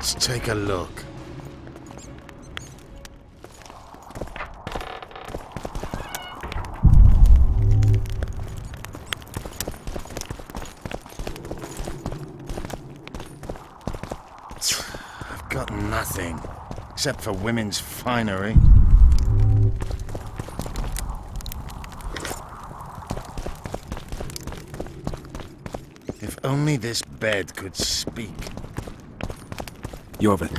Let's take a look. I've got nothing, except for women's finery. If only this bed could speak. Yorvith.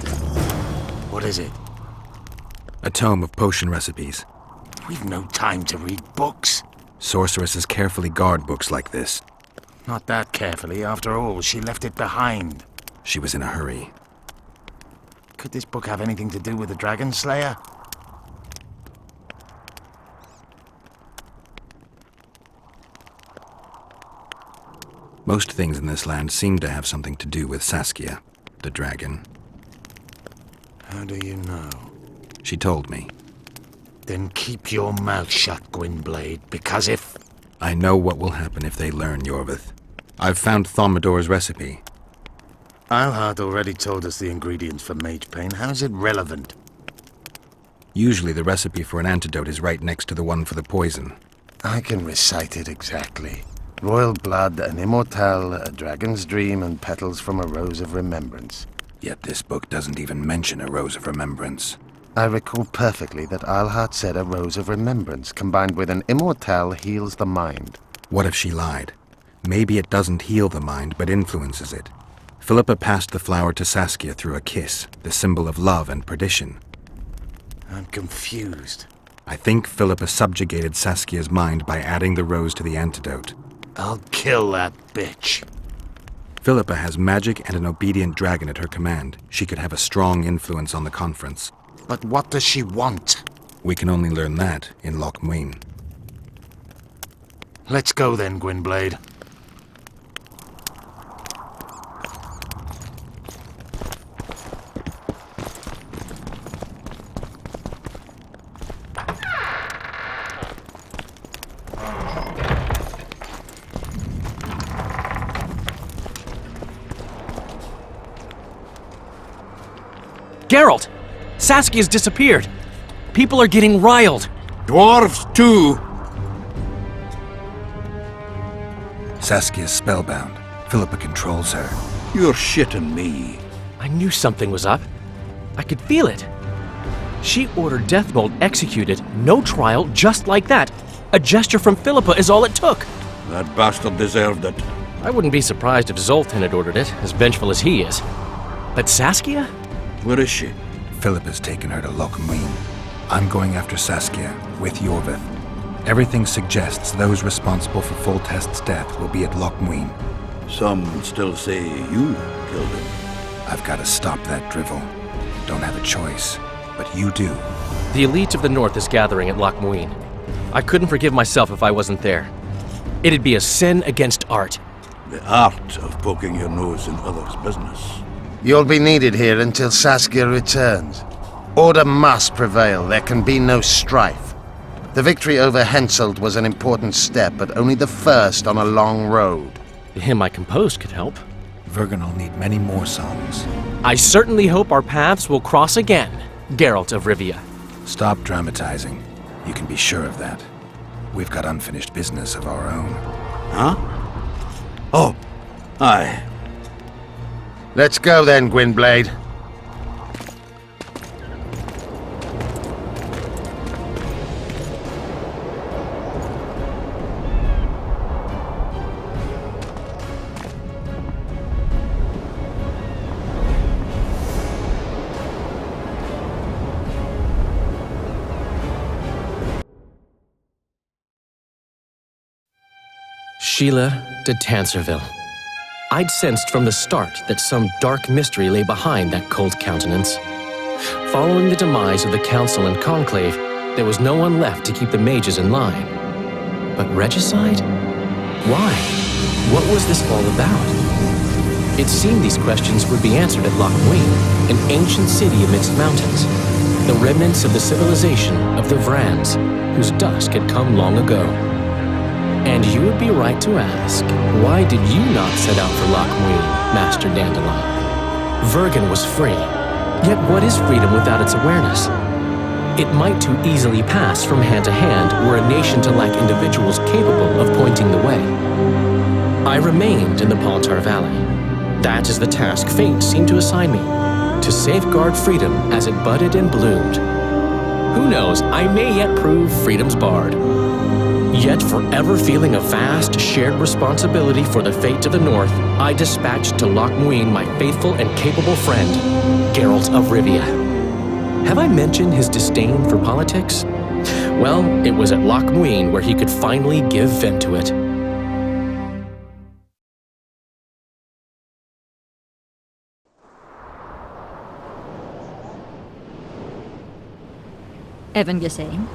What is it? A tome of potion recipes. We've no time to read books. Sorceresses carefully guard books like this. Not that carefully. After all, she left it behind. She was in a hurry. Could this book have anything to do with the Dragon Slayer? Most things in this land seem to have something to do with Saskia, the dragon. How do you know? She told me. Then keep your mouth shut, Gwynblade, because if... I know what will happen if they learn, Yorvith. I've found Thaumadour's recipe. Alhart already told us the ingredients for mage pain. How's it relevant? Usually the recipe for an antidote is right next to the one for the poison. I can recite it exactly. Royal blood, an immortelle, a dragon's dream, and petals from a rose of remembrance. Yet this book doesn't even mention a rose of remembrance. I recall perfectly that Alhart said a rose of remembrance combined with an immortelle heals the mind. What if she lied? Maybe it doesn't heal the mind, but influences it. Philippa passed the flower to Saskia through a kiss, the symbol of love and perdition. I'm confused. I think Philippa subjugated Saskia's mind by adding the rose to the antidote. I'll kill that bitch. Philippa has magic and an obedient dragon at her command. She could have a strong influence on the conference. But what does she want? We can only learn that in Loch Muinne. Let's go then, Gwynblade. Geralt! Saskia's disappeared! People are getting riled! Dwarves, too! Saskia's spellbound. Philippa controls her. You're shitting me. I knew something was up. I could feel it. She ordered Deathbolt executed, no trial, just like that. A gesture from Philippa is all it took. That bastard deserved it. I wouldn't be surprised if Zoltan had ordered it, as vengeful as he is. But Saskia? Where is she? Philippa's taken her to Loch Muinne. I'm going after Saskia, with Yorvith. Everything suggests those responsible for Foltest's death will be at Loch Muinne. Some still say you killed him. I've got to stop that drivel. Don't have a choice, but you do. The elite of the North is gathering at Loch Muinne. I couldn't forgive myself if I wasn't there. It'd be a sin against art. The art of poking your nose in others' business. You'll be needed here until Saskia returns. Order must prevail. There can be no strife. The victory over Henselt was an important step, but only the first on a long road. The hymn I composed could help. Vergen will need many more songs. I certainly hope our paths will cross again, Geralt of Rivia. Stop dramatizing. You can be sure of that. We've got unfinished business of our own. Huh? Oh, aye. Let's go then, Gwynblade. Sheila de Tanserville. I'd sensed from the start that some dark mystery lay behind that cold countenance. Following the demise of the Council and Conclave, there was no one left to keep the mages in line. But regicide? Why? What was this all about? It seemed these questions would be answered at Loch Muinne, an ancient city amidst mountains, the remnants of the civilization of the Vrans, whose dusk had come long ago. And you would be right to ask, why did you not set out for Loch Muinne, Master Dandelion? Vergen was free. Yet what is freedom without its awareness? It might too easily pass from hand to hand were a nation to lack individuals capable of pointing the way. I remained in the Paltar Valley. That is the task fate seemed to assign me, to safeguard freedom as it budded and bloomed. Who knows, I may yet prove freedom's bard. Yet forever feeling a vast, shared responsibility for the fate of the North, I dispatched to Loch Muinne my faithful and capable friend, Geralt of Rivia. Have I mentioned his disdain for politics? Well, it was at Loch Muinne where he could finally give vent to it. Even gezien?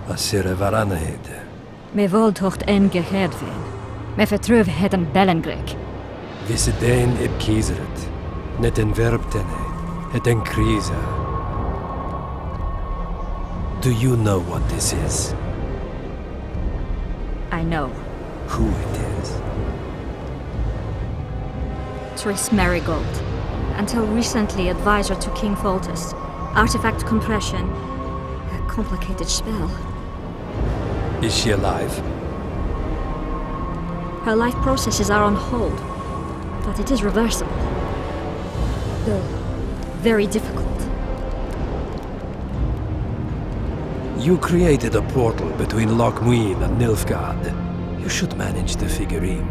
Asire varanheid. Me voltocht en gegedveen. Me vertruv het een bellengrek. Visse dein ib kiezeret. Net en verbtene. Het en kriza. Do you know what this is? I know. Who it is? Triss Marigold. Until recently advisor to King Foltest. Artifact compression. A complicated spell. Is she alive? Her life processes are on hold. But it is reversible. Though very difficult. You created a portal between Loch Muinne and Nilfgaard. You should manage the figurine.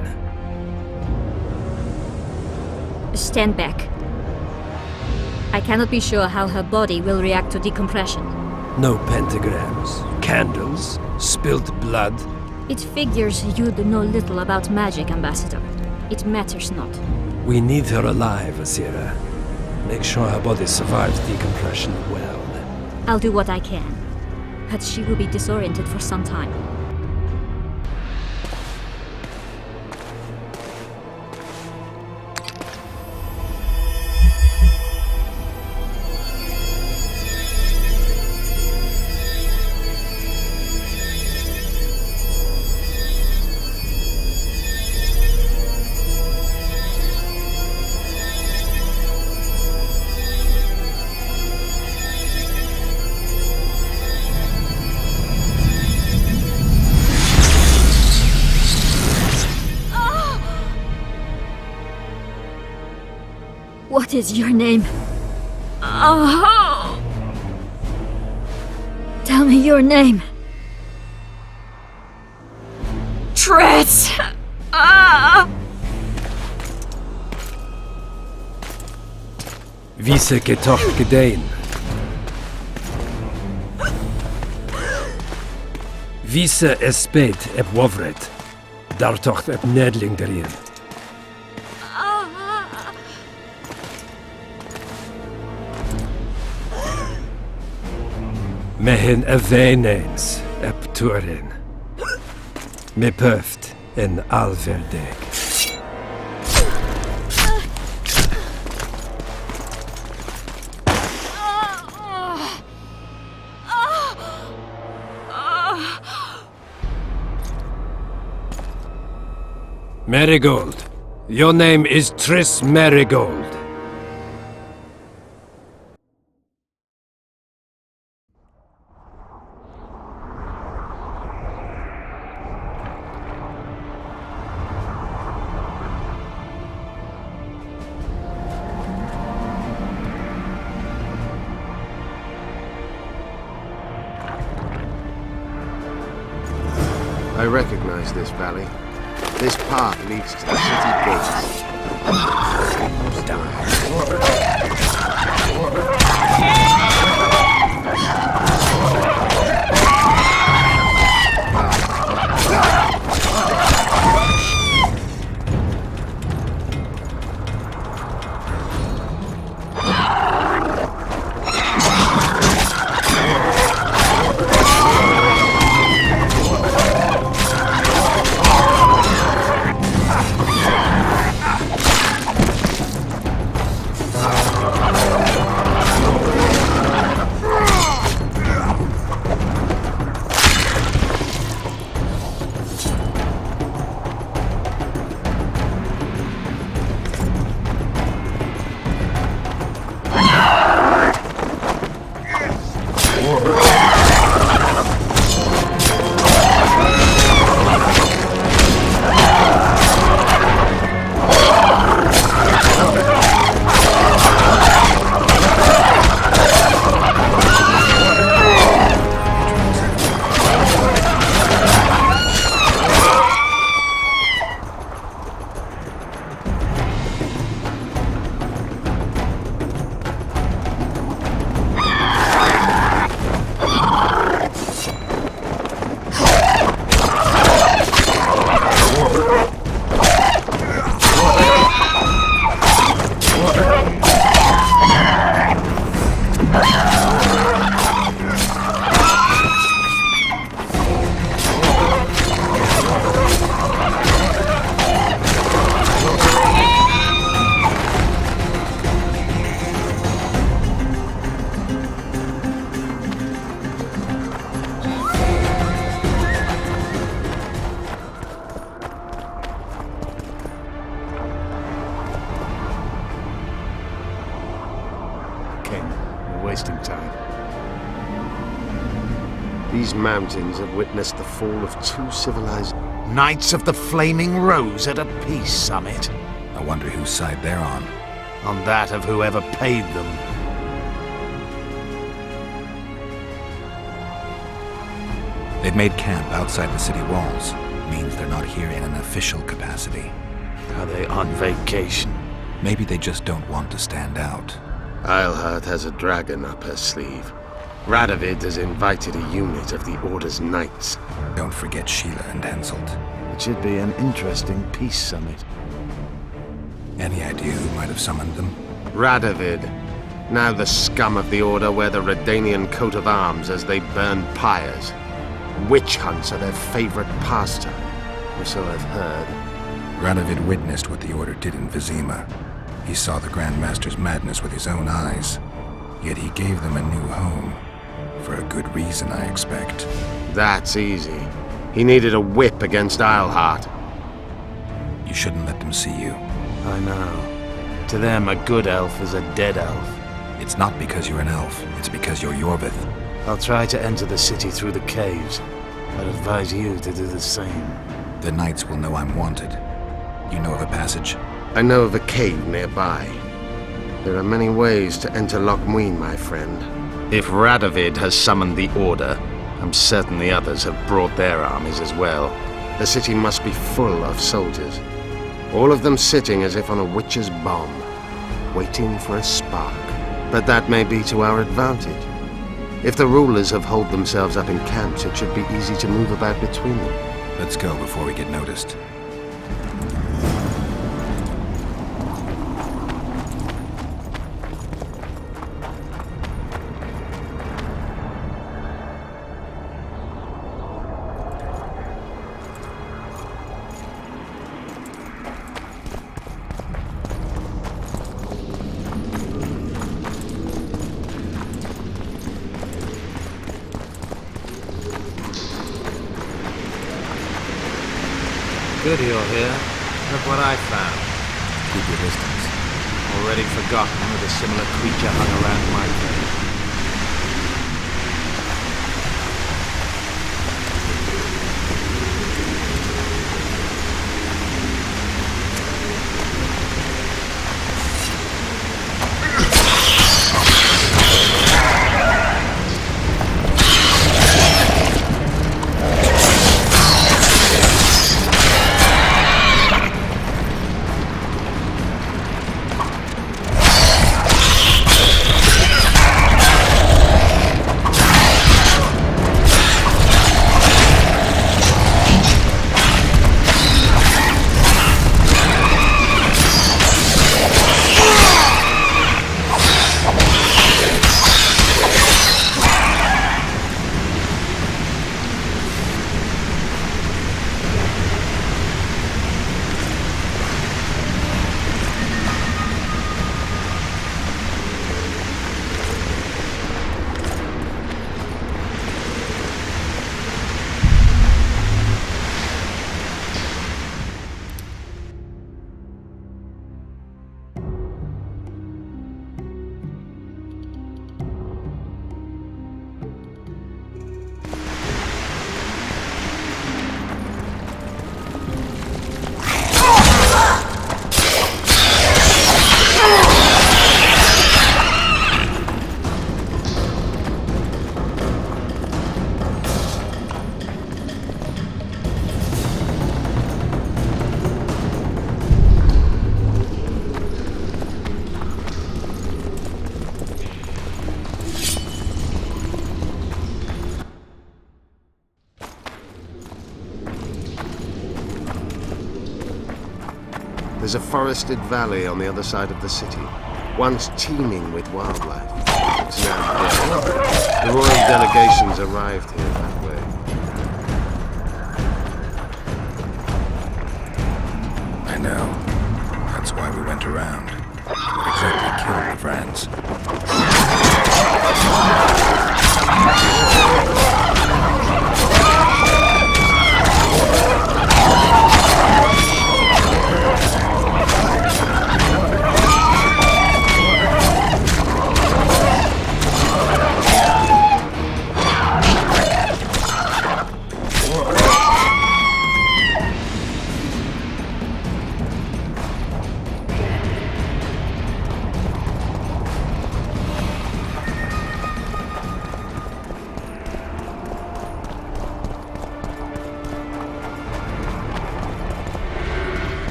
Stand back. I cannot be sure how her body will react to decompression. No pentagrams, candles, spilt blood. It figures you do know little about magic, Ambassador. It matters not. We need her alive, Asira. Make sure her body survives decompression well. I'll do what I can. But she will be disoriented for some time. What is your name? Oh! Tell me your name. Triss! Vise getocht gedein. Vise espeit eb wovret. Dartocht eb nedling derin. Mehen eveneens eb turin. Me pöft en alverdeg. Marigold. Your name is Triss Marigold. I recognize this valley. This path leads to the city gates. mountains have witnessed the fall of two civilized Knights of the Flaming Rose at a peace summit. I wonder whose side they're on. On that of whoever paid them. They've made camp outside the city walls. Means they're not here in an official capacity. Are they on vacation? Maybe they just don't want to stand out. Eilhart has a dragon up her sleeve. Radovid has invited a unit of the Order's Knights. Don't forget Sheila and Henselt. It should be an interesting peace summit. Any idea who might have summoned them? Radovid. Now the scum of the Order wear the Redanian coat of arms as they burn pyres. Witch hunts are their favorite pastime, or so I've heard. Radovid witnessed what the Order did in Vizima. He saw the Grand Master's madness with his own eyes. Yet he gave them a new home. For a good reason, I expect. That's easy. He needed a whip against Eilhart. You shouldn't let them see you. I know. To them, a good elf is a dead elf. It's not because you're an elf, it's because you're Yorvith. I'll try to enter the city through the caves. I'd advise you to do the same. The Knights will know I'm wanted. You know of a passage? I know of a cave nearby. There are many ways to enter Loch Muinne, my friend. If Radovid has summoned the Order, I'm certain the others have brought their armies as well. The city must be full of soldiers. All of them sitting as if on a witch's bomb, waiting for a spark. But that may be to our advantage. If the rulers have holed themselves up in camps, it should be easy to move about between them. Let's go before we get noticed. Good you're here. Look what I found. Keep your distance. Already forgotten that a similar creature hung around my place. There's a forested valley on the other side of the city, once teeming with wildlife. It's now dead. The royal delegations arrived here that way. I know. That's why we went around. What exactly killed the Vrans?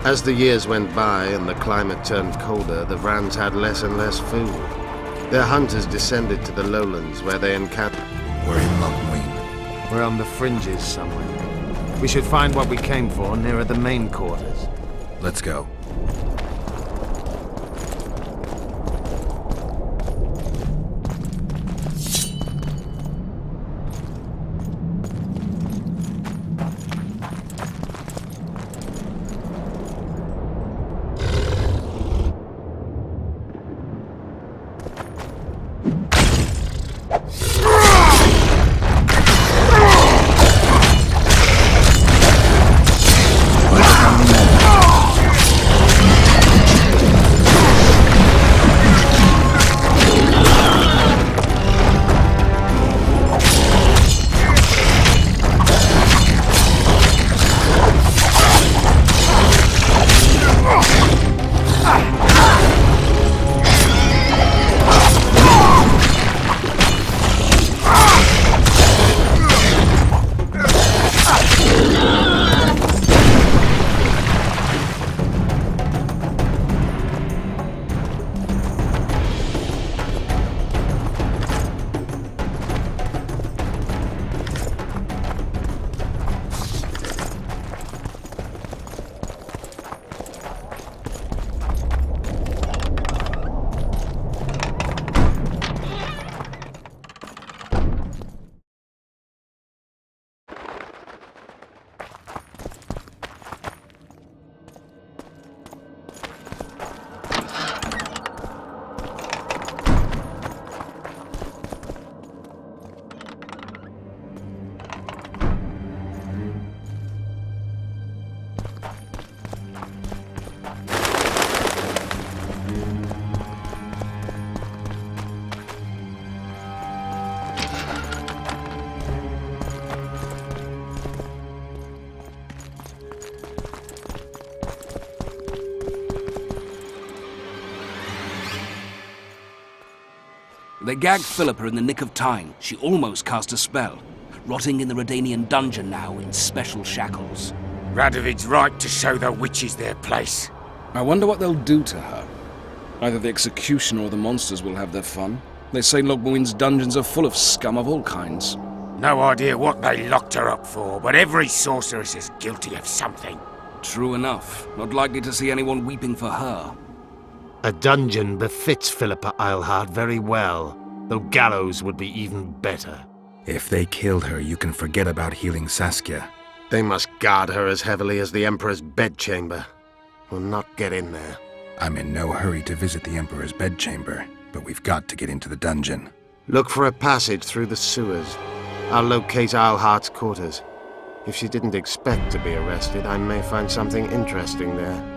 As the years went by and the climate turned colder, the Vrans had less and less food. Their hunters descended to the lowlands where they encamped. We're in Loch Muinne. We're on the fringes somewhere. We should find what we came for nearer the main quarters. Let's go. They gagged Philippa in the nick of time. She almost cast a spell. Rotting in the Redanian dungeon now in special shackles. Radovid's right to show the witches their place. I wonder what they'll do to her. Either the executioner or the monsters will have their fun. They say Loch Muinne's dungeons are full of scum of all kinds. No idea what they locked her up for, but every sorceress is guilty of something. True enough. Not likely to see anyone weeping for her. A dungeon befits Philippa Eilhart very well, though gallows would be even better. If they killed her, you can forget about healing Saskia. They must guard her as heavily as the Emperor's bedchamber. We'll not get in there. I'm in no hurry to visit the Emperor's bedchamber, but we've got to get into the dungeon. Look for a passage through the sewers. I'll locate Eilhart's quarters. If she didn't expect to be arrested, I may find something interesting there.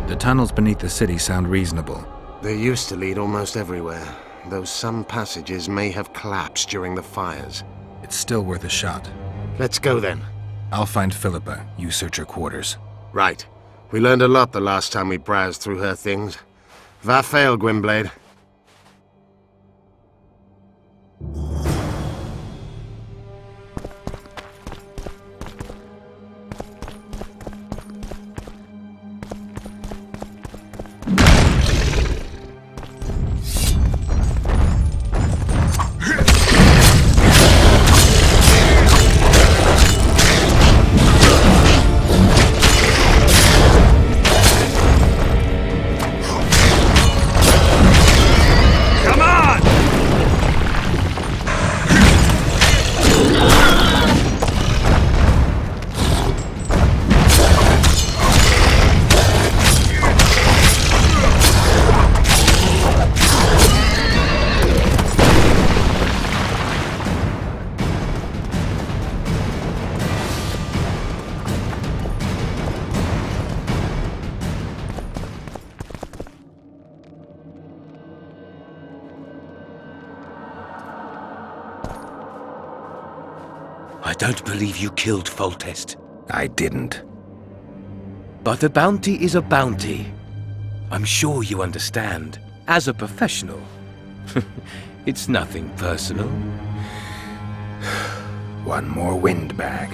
The tunnels beneath the city sound reasonable. They used to lead almost everywhere, though some passages may have collapsed during the fires. It's still worth a shot. Let's go then. I'll find Philippa. You search her quarters. Right. We learned a lot the last time we browsed through her things. Va fail, Gwynblade. I don't believe you killed Foltest. I didn't. But a bounty is a bounty. I'm sure you understand. As a professional. It's nothing personal. One more windbag.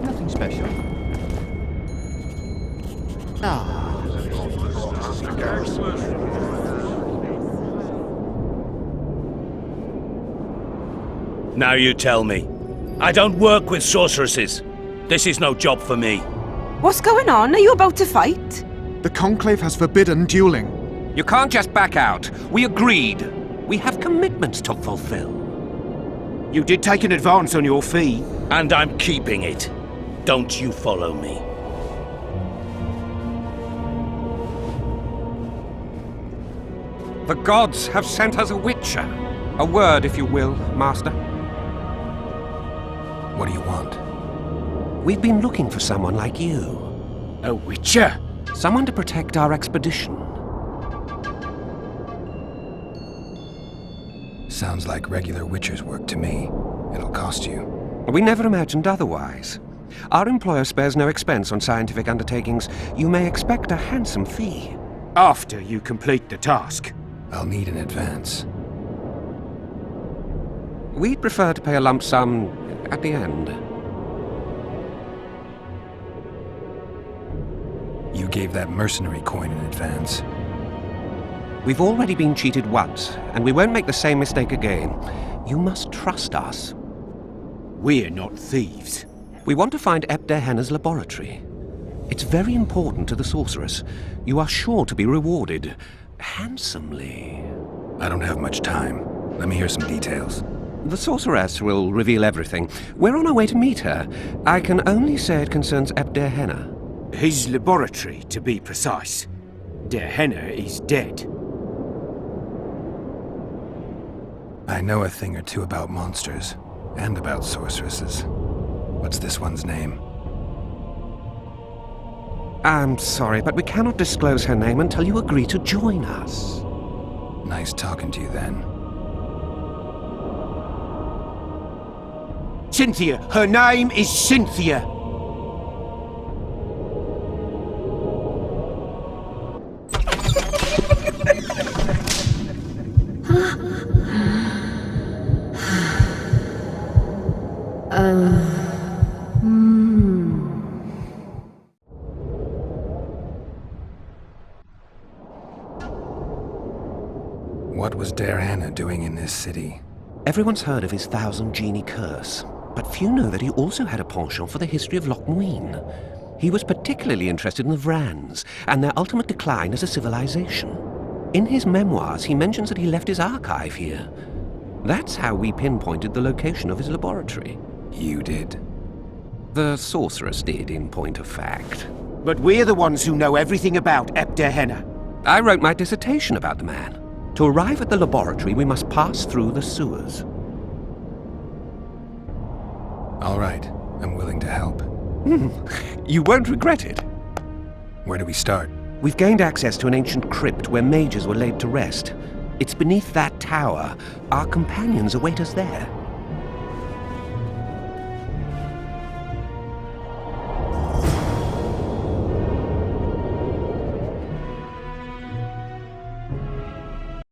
Nothing special. Now you tell me. I don't work with sorceresses. This is no job for me. What's going on? Are you about to fight? The Conclave has forbidden dueling. You can't just back out. We agreed. We have commitments to fulfill. You did take an advance on your fee. And I'm keeping it. Don't you follow me. The gods have sent us a witcher. A word, if you will, Master. What do you want? We've been looking for someone like you. A witcher? Someone to protect our expedition. Sounds like regular witcher's work to me. It'll cost you. We never imagined otherwise. Our employer spares no expense on scientific undertakings. You may expect a handsome fee. After you complete the task. I'll need an advance. We'd prefer to pay a lump sum at the end. You gave that mercenary coin in advance. We've already been cheated once, and we won't make the same mistake again. You must trust us. We're not thieves. We want to find Ebder-Henna's laboratory. It's very important to the sorceress. You are sure to be rewarded. Handsomely. I don't have much time. Let me hear some details. The sorceress will reveal everything. We're on our way to meet her. I can only say it concerns Ebder-Henna. His laboratory, to be precise. Der Henna is dead. I know a thing or two about monsters, and about sorceresses. What's this one's name? I'm sorry, but we cannot disclose her name until you agree to join us. Nice talking to you then. Cynthia! Her name is Cynthia! What was Der Henna doing in this city? Everyone's heard of his 1,000 genie curse, but few know that he also had a penchant for the history of Loch Muinne. He was particularly interested in the Vrans and their ultimate decline as a civilization. In his memoirs, he mentions that he left his archive here. That's how we pinpointed the location of his laboratory. You did? The sorceress did, in point of fact. But we're the ones who know everything about Ebdehenna. I wrote my dissertation about the man. To arrive at the laboratory, we must pass through the sewers. All right, I'm willing to help. You won't regret it. Where do we start? We've gained access to an ancient crypt where mages were laid to rest. It's beneath that tower. Our companions await us there.